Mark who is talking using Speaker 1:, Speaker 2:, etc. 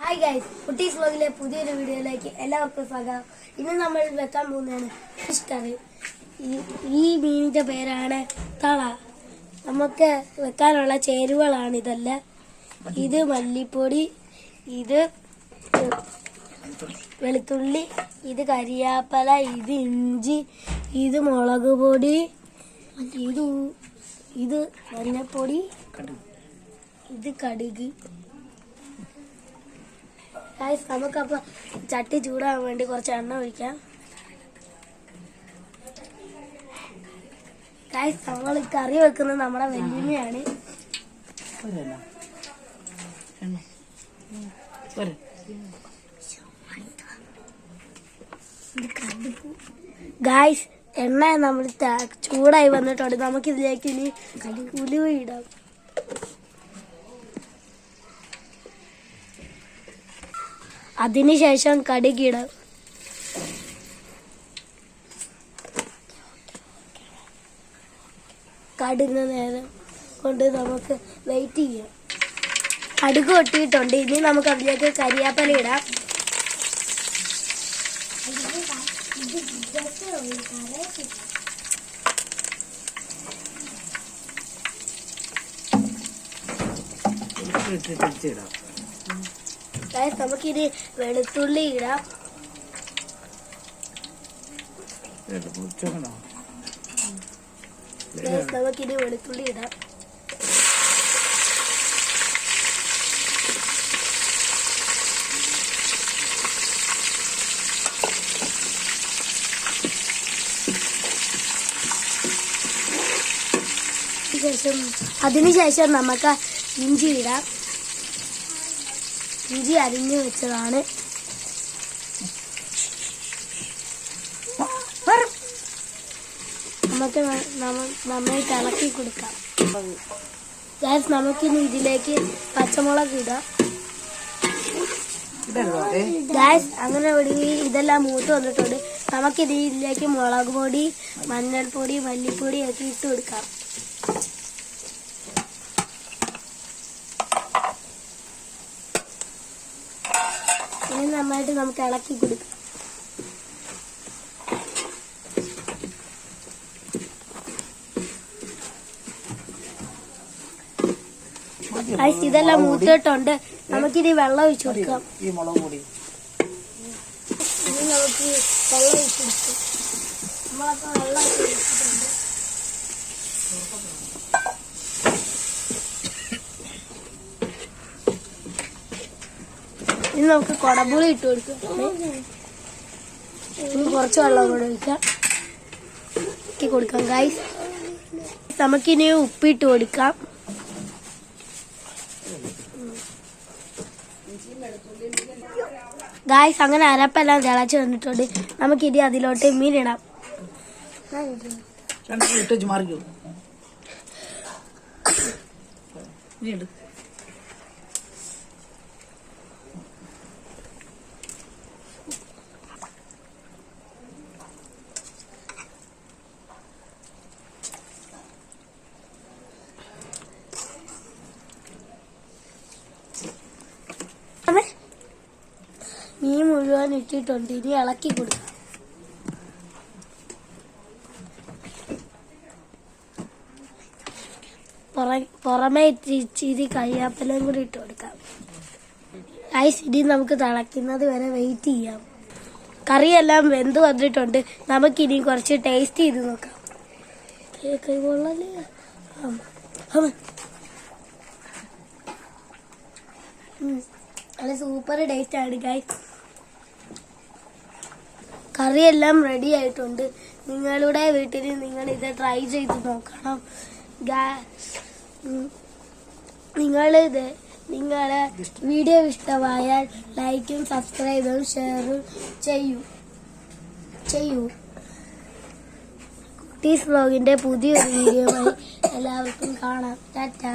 Speaker 1: Hi guys, കുട്ടീസ് വ്ലോഗിലെ പുതിയൊരു വീഡിയോയിലേക്ക് എല്ലാവർക്കും സ്വാഗതം. ഇന്ന് നമ്മൾ വെക്കാൻ പോകുന്നതാണ് ഫിഷ് കറി. ഈ മീനിന്റെ പേരാണ് തള. നമുക്ക് വെക്കാനുള്ള ചേരുവകളാണ് ഇതെല്ലാം. ഇത് മല്ലിപ്പൊടി, ഇത് വെളുത്തുള്ളി, ഇത് കരിയാപ്പല, ഇത് ഇഞ്ചി, ഇത് മുളക് പൊടി, ഇത് മഞ്ഞപ്പൊടി, ഇത് കടുക്. നമുക്കപ്പോൾ ചട്ടി ചൂടാകാൻ വേണ്ടി കുറച്ച് എണ്ണ ഒഴിക്കാം. നമ്മൾ കറി വെക്കുന്നത് നമ്മുടെ വല്യമ്മയാണ്. ഗായ്സ്, എണ്ണ നമ്മൾ ചൂടായി വന്നിട്ടുണ്ട്. നമുക്കിതിലേക്ക് ഇനി ഉലുവ ഇടാം. അതിനുശേഷം കടുകിടാം. കടുന്ന നേരം കൊണ്ട് നമുക്ക് വെയിറ്റ് ചെയ്യാം. കടുക് പൊട്ടിയിട്ടുണ്ട്. ഇനി നമുക്ക് അതിലേക്ക് കരിയാപ്പല ഇടാം. നമുക്കിനി വെളുത്തുള്ളി ഇടാം. നമുക്കിനി വെളുത്തുള്ളി ഇടാം. അതിനുശേഷം നമുക്ക് ഇഞ്ചി ഇടാം. ഇഞ്ചി അരിഞ്ഞു വെച്ചതാണ്. നമുക്ക് നന്നായിട്ട് ഇളക്കി കൊടുക്കാം. നമുക്കിനി ഇതിലേക്ക് പച്ചമുളക് ഇടാം. അങ്ങനെ ഇതെല്ലാം മൂത്ത് വന്നിട്ടുണ്ട്. നമുക്കിതിലേക്ക് മുളക് പൊടി, മഞ്ഞൾപ്പൊടി, മല്ലിപ്പൊടി ഒക്കെ ഇട്ട് കൊടുക്കാം. ഇനി നന്നായിട്ട് നമുക്ക് ഇളക്കി കൊടുക്കാം. ഇതെല്ലാം മൂത്തിട്ടുണ്ട്. നമുക്കിനി വെള്ളം ഒഴിച്ചു കൊടുക്കാം. ഇനി നമുക്ക് വെള്ളം ഒഴിച്ചു കൊടുക്കാം. നമ്മളപ്പോ വെള്ളം ഒഴിച്ചിട്ടുണ്ട്. ഇനി നമുക്ക് കൊടമ്പുളി ഇട്ട് കൊടുക്കാം. ഇനി കുറച്ച് വെള്ളം കൂടെ ഒഴിക്കാം. കൊടുക്കാം ഗൈസ്. നമുക്കിനി ഉപ്പിട്ട് കൊടുക്കാം. ഗൈസ്, അങ്ങനെ അരപ്പെല്ലാം തിളച്ച് വന്നിട്ടുണ്ട്. നമുക്കിനി അതിലോട്ട് മീനിടാം. മീൻ മുഴുവൻ ഇട്ടിട്ടുണ്ട്. ഇനി ഇളക്കി കൊടുക്കാം. പുറമെ ഇച്ചിരി കരിയാപ്പലയും കൂടി ഇട്ട് കൊടുക്കാം. ഇനി നമുക്ക് തിളയ്ക്കുന്നത് വരെ വെയിറ്റ് ചെയ്യാം. കറിയെല്ലാം വെന്ത് വന്നിട്ടുണ്ട്. നമുക്കിനി കുറച്ച് ടേസ്റ്റ് ചെയ്ത് നോക്കാം. നല്ല സൂപ്പർ ടേസ്റ്റ് ആണ് ഗൈസ്. കറിയെല്ലാം റെഡി ആയിട്ടുണ്ട്. നിങ്ങളുടെ വീട്ടിൽ നിങ്ങൾ ഇത് ട്രൈ ചെയ്ത് നോക്കണം. നിങ്ങളുടെ വീഡിയോ ഇഷ്ടമായാൽ ലൈക്കും സബ്സ്ക്രൈബും ഷെയറും ചെയ്യൂ. കുട്ടീസ് വ്ലോഗിന്റെ പുതിയൊരു വീഡിയോയുമായി എല്ലാവർക്കും കാണാം. ടാറ്റാ.